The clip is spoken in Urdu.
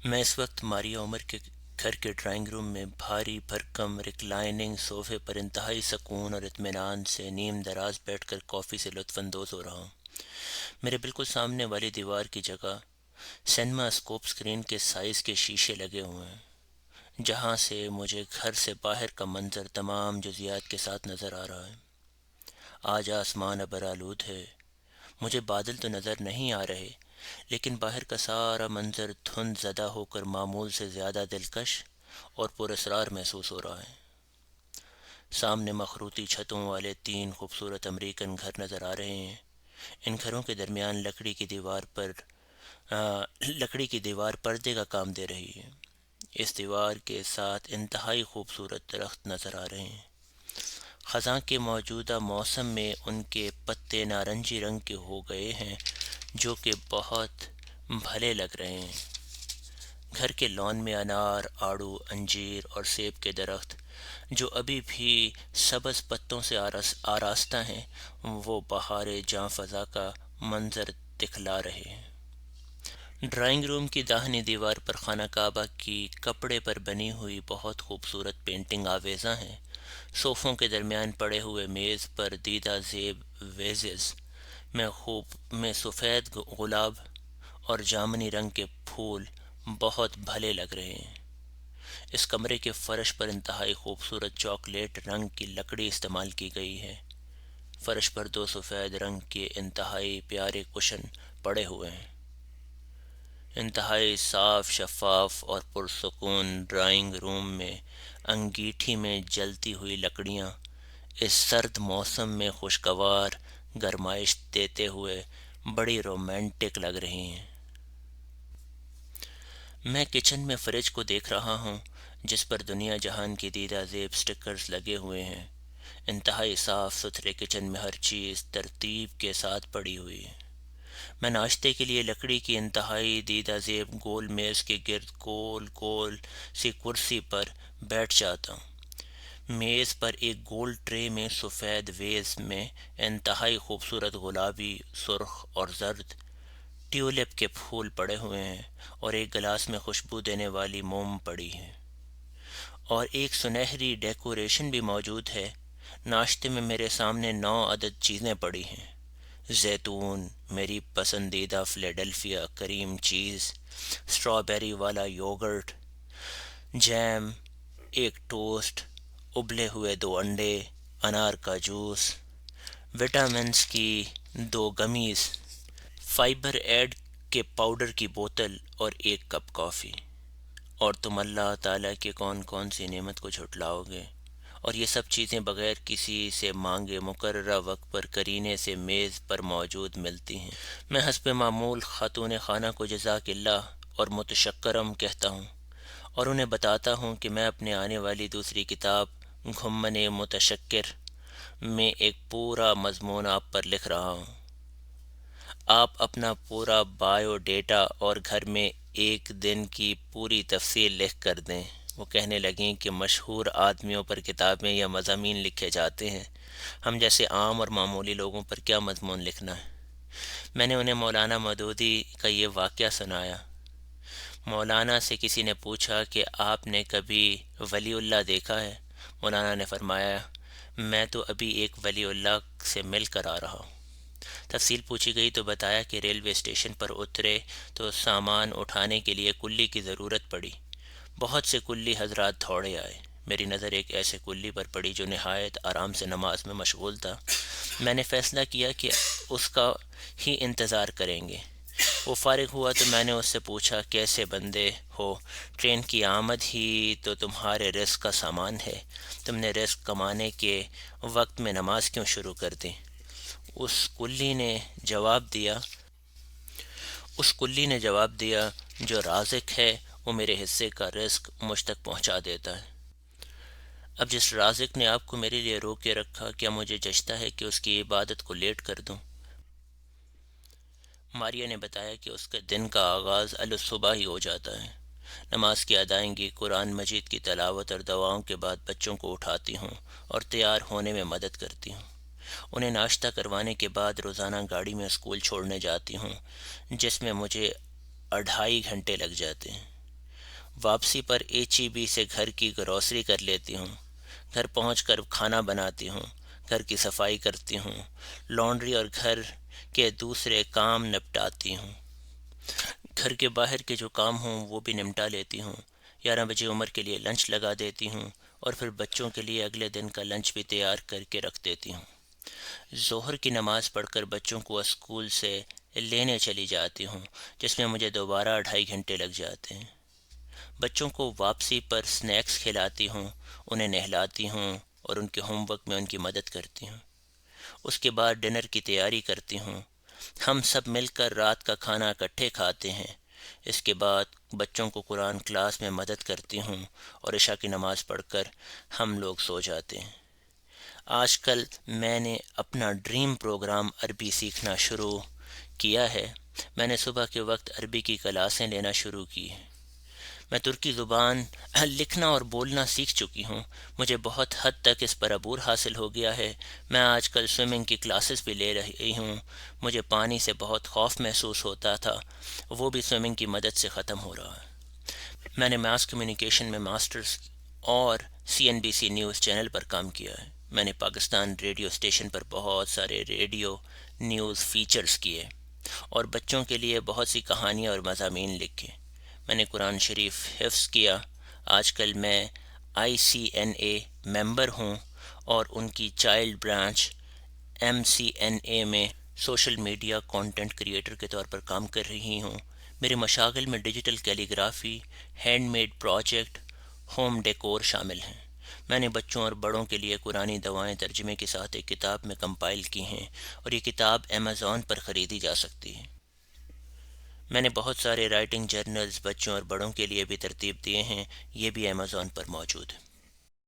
میں اس وقت ماریا عمر کے گھر کے ڈرائنگ روم میں بھاری بھرکم ریکلائننگ صوفے پر انتہائی سکون اور اطمینان سے نیم دراز بیٹھ کر کافی سے لطف اندوز ہو رہا ہوں۔ میرے بالکل سامنے والی دیوار کی جگہ سینما اسکوپ اسکرین کے سائز کے شیشے لگے ہوئے ہیں، جہاں سے مجھے گھر سے باہر کا منظر تمام جزیات کے ساتھ نظر آ رہا ہے۔ آج آسمان ابر آلود ہے، مجھے بادل تو نظر نہیں آ رہے، لیکن باہر کا سارا منظر دھند زدہ ہو کر معمول سے زیادہ دلکش اور پراسرار محسوس ہو رہا ہے۔ سامنے مخروطی چھتوں والے 3 خوبصورت امریکن گھر نظر آ رہے ہیں۔ ان گھروں کے درمیان لکڑی کی دیوار پردے کا کام دے رہی ہے۔ اس دیوار کے ساتھ انتہائی خوبصورت درخت نظر آ رہے ہیں۔ خزاں کے موجودہ موسم میں ان کے پتے نارنجی رنگ کے ہو گئے ہیں، جو کہ بہت بھلے لگ رہے ہیں۔ گھر کے لان میں انار، آڑو، انجیر اور سیب کے درخت، جو ابھی بھی سبز پتوں سے آراستہ ہیں، وہ بہار جاں فضا کا منظر دکھلا رہے ہیں۔ ڈرائنگ روم کی داہنی دیوار پر خانہ کعبہ کی کپڑے پر بنی ہوئی بہت خوبصورت پینٹنگ آویزاں ہیں۔ صوفوں کے درمیان پڑے ہوئے میز پر دیدہ زیب ویزز میں سفید گلاب اور جامنی رنگ کے پھول بہت بھلے لگ رہے ہیں۔ اس کمرے کے فرش پر انتہائی خوبصورت چاکلیٹ رنگ کی لکڑی استعمال کی گئی ہے۔ فرش پر 2 سفید رنگ کے انتہائی پیارے کشن پڑے ہوئے ہیں۔ انتہائی صاف، شفاف اور پرسکون ڈرائنگ روم میں انگیٹھی میں جلتی ہوئی لکڑیاں اس سرد موسم میں خوشگوار گرمائش دیتے ہوئے بڑی رومانٹک لگ رہی ہیں۔ میں کچن میں فریج کو دیکھ رہا ہوں، جس پر دنیا جہان کی دیدہ زیب سٹکرز لگے ہوئے ہیں۔ انتہائی صاف ستھرے کچن میں ہر چیز ترتیب کے ساتھ پڑی ہوئی ہے۔ میں ناشتے کے لیے لکڑی کی انتہائی دیدہ زیب گول میز کے گرد گول سی کرسی پر بیٹھ جاتا ہوں۔ میز پر ایک گول ٹرے میں سفید ویز میں انتہائی خوبصورت گلابی، سرخ اور زرد ٹیولپ کے پھول پڑے ہوئے ہیں، اور ایک گلاس میں خوشبو دینے والی موم پڑی ہے، اور ایک سنہری ڈیکوریشن بھی موجود ہے۔ ناشتے میں میرے سامنے 9 عدد چیزیں پڑی ہیں: زیتون، میری پسندیدہ فلیڈلفیا کریم چیز، اسٹرابیری والا یوگرٹ، جیم، ایک ٹوسٹ، ابلے ہوئے 2 انڈے، انار کا جوس، وٹامنز کی 2 گمیز، فائبر ایڈ کے پاؤڈر کی بوتل اور 1 کپ کافی۔ اور تم اللہ تعالیٰ کے کون سی نعمت کو جھٹلاؤ گے؟ اور یہ سب چیزیں بغیر کسی سے مانگے مقررہ وقت پر کرینے سے میز پر موجود ملتی ہیں۔ میں حسب معمول خاتون خانہ کو جزاک اللہ اور متشکرم کہتا ہوں، اور انہیں بتاتا ہوں کہ میں اپنے آنے والی دوسری کتاب گھمن متشکر میں ایک پورا مضمون آپ پر لکھ رہا ہوں۔ آپ اپنا پورا بایو ڈیٹا اور گھر میں ایک دن کی پوری تفصیل لکھ کر دیں۔ وہ کہنے لگیں کہ مشہور آدمیوں پر کتابیں یا مضامین لکھے جاتے ہیں، ہم جیسے عام اور معمولی لوگوں پر کیا مضمون لکھنا ہے؟ میں نے انہیں مولانا مودودی کا یہ واقعہ سنایا۔ مولانا سے کسی نے پوچھا کہ آپ نے کبھی ولی اللہ دیکھا ہے؟ مولانا نے فرمایا، میں تو ابھی ایک ولی اللہ سے مل کر آ رہا ہوں۔ تفصیل پوچھی گئی تو بتایا کہ ریلوے اسٹیشن پر اترے تو سامان اٹھانے کے لیے کلی کی ضرورت پڑی۔ بہت سے کلی حضرات دوڑے آئے۔ میری نظر ایک ایسے کلی پر پڑی جو نہایت آرام سے نماز میں مشغول تھا۔ میں نے فیصلہ کیا کہ اس کا ہی انتظار کریں گے۔ وہ فارغ ہوا تو میں نے اس سے پوچھا، کیسے بندے ہو؟ ٹرین کی آمد ہی تو تمہارے رزق کا سامان ہے، تم نے رزق کمانے کے وقت میں نماز کیوں شروع کر دی؟ اس کلی نے جواب دیا، جو رازق ہے وہ میرے حصے کا رزق مجھ تک پہنچا دیتا ہے۔ اب جس رازق نے آپ کو میرے لیے روک کے رکھا، کیا مجھے جچتا ہے کہ اس کی عبادت کو لیٹ کر دوں؟ ماریا نے بتایا کہ اس کے دن کا آغاز الصبح ہی ہو جاتا ہے۔ نماز کی ادائیگی، قرآن مجید کی تلاوت اور دعاؤں کے بعد بچوں کو اٹھاتی ہوں اور تیار ہونے میں مدد کرتی ہوں۔ انہیں ناشتہ کروانے کے بعد روزانہ گاڑی میں اسکول چھوڑنے جاتی ہوں، جس میں مجھے 2.5 گھنٹے لگ جاتے ہیں۔ واپسی پر HEB سے گھر کی گروسری کر لیتی ہوں، گھر پہنچ کر کھانا بناتی ہوں، گھر کی صفائی کرتی ہوں، لانڈری اور گھر کے دوسرے کام نپٹاتی ہوں، گھر کے باہر کے جو کام ہوں وہ بھی نمٹا لیتی ہوں، 11 بجے عمر کے لیے لنچ لگا دیتی ہوں اور پھر بچوں کے لیے اگلے دن کا لنچ بھی تیار کر کے رکھ دیتی ہوں۔ ظہر کی نماز پڑھ کر بچوں کو اسکول سے لینے چلی جاتی ہوں، جس میں مجھے دوبارہ 2.5 گھنٹے لگ جاتے ہیں۔ بچوں کو واپسی پر سنیکس کھلاتی ہوں، انہیں نہلاتی ہوں اور ان کے ہوم ورک میں ان کی مدد کرتی ہوں۔ اس کے بعد ڈنر کی تیاری کرتی ہوں، ہم سب مل کر رات کا کھانا اکٹھے کھاتے ہیں۔ اس کے بعد بچوں کو قرآن کلاس میں مدد کرتی ہوں اور عشاء کی نماز پڑھ کر ہم لوگ سو جاتے ہیں۔ آج کل میں نے اپنا ڈریم پروگرام عربی سیکھنا شروع کیا ہے۔ میں نے صبح کے وقت عربی کی کلاسیں لینا شروع کی۔ میں ترکی زبان لکھنا اور بولنا سیکھ چکی ہوں، مجھے بہت حد تک اس پر عبور حاصل ہو گیا ہے۔ میں آج کل سوئمنگ کی کلاسز بھی لے رہی ہوں۔ مجھے پانی سے بہت خوف محسوس ہوتا تھا، وہ بھی سوئمنگ کی مدد سے ختم ہو رہا ہے۔ میں نے ماس کمیونیکیشن میں ماسٹرز اور CNBC نیوز چینل پر کام کیا ہے۔ میں نے پاکستان ریڈیو اسٹیشن پر بہت سارے ریڈیو نیوز فیچرز کیے اور بچوں کے لیے بہت سی کہانیاں اور مضامین لکھے۔ میں نے قرآن شریف حفظ کیا۔ آج کل میں ICNA ممبر ہوں اور ان کی چائلڈ برانچ MCNA میں سوشل میڈیا کانٹینٹ کریٹر کے طور پر کام کر رہی ہوں۔ میرے مشاغل میں digital calligraphy, hand made project, home decor شامل ہیں۔ میں نے بچوں اور بڑوں کے لیے قرآنی دوائیں ترجمے کے ساتھ ایک کتاب میں کمپائل کی ہیں اور یہ کتاب Amazon پر خریدی جا سکتی ہے۔ میں نے بہت سارے رائٹنگ جرنلز بچوں اور بڑوں کے لیے بھی ترتیب دیے ہیں، یہ بھی Amazon پر موجود ہیں۔